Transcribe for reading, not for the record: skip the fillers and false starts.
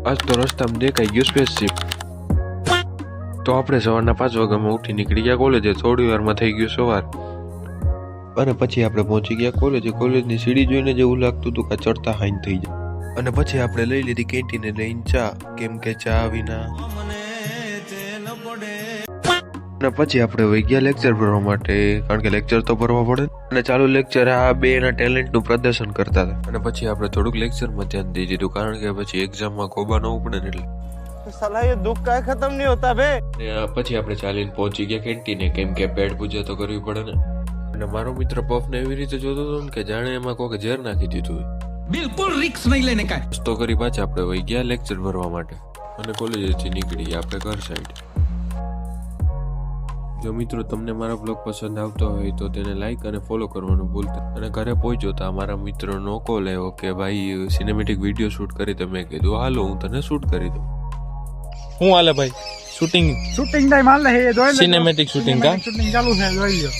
આજ તો રસ્તામાં દેખાઈ ગયું સ્પેસશીપ. તો આપણે સવારના 5 વાગ્યામાં ઉઠી નીકળી ગયા કોલેજે. થોડી વારમાં થઈ ગયું સવાર અને પછી આપણે પહોંચી ગયા કોલેજે. કોલેજની સીડી જોઈને જેવું લાગતું હતું કે ચડતા હાઈન થઈ જાય. અને પછી આપણે લઈ લીધી કેન્ટીને લઈને ચા, કેમ કે ચા વિના. અને પછી આપણે વહી ગયા લેક્ચર ભરવા માટે, કારણ કે લેક્ચર તો ભરવા પડે. અને ચાલુ લેક્ચર આ બેના ટેલેન્ટનું પ્રદર્શન કરતા હતા. અને પછી આપણે થોડુંક લેક્ચરમાં ધ્યાન દઈ દીધું, કારણ કે પછી એક્ઝામમાં કોબા ન ઉપડે ને એટલે. साला ये दुख का खत्म नहीं होता बे. પછી આપણે ચાલીને પહોંચી ગયા કેન્ટીને, કેમ કે પેટ પૂજા તો કરવી પડે ને. અને મારો મિત્ર પફને એવી રીતે જોતો હતો કે જાણે એમાં કોઈક ઝેર નાખી દીધું. બિલકુલ રિસ્ક નહીં લેને કા. તો કરી પાછા આપણે વહી ગયા લેક્ચર ભરવા માટે અને કોલેજેથી નીકળી ગયા આપણે ઘર સાઈડ. જો મિત્રો તમને મારો બ્લોગ પસંદ આવતો હોય તો તેને લાઈક અને ફોલો કરવાનું ભૂલતા. અને ઘરે પહોંચ્યો તો મારા મિત્રનો કોલ આવ્યો કે ભાઈ સિનેમેટિક વિડીયો શૂટ કરી. તમે કીધું હાલો હું તને શૂટ કરી દઉં. હું હાલે ભાઈ શૂટિંગ शूटिंग टाइम हाल है સિનેમેટિક શૂટિંગ કા शूटिंग चालू है જોઈ લ્યો.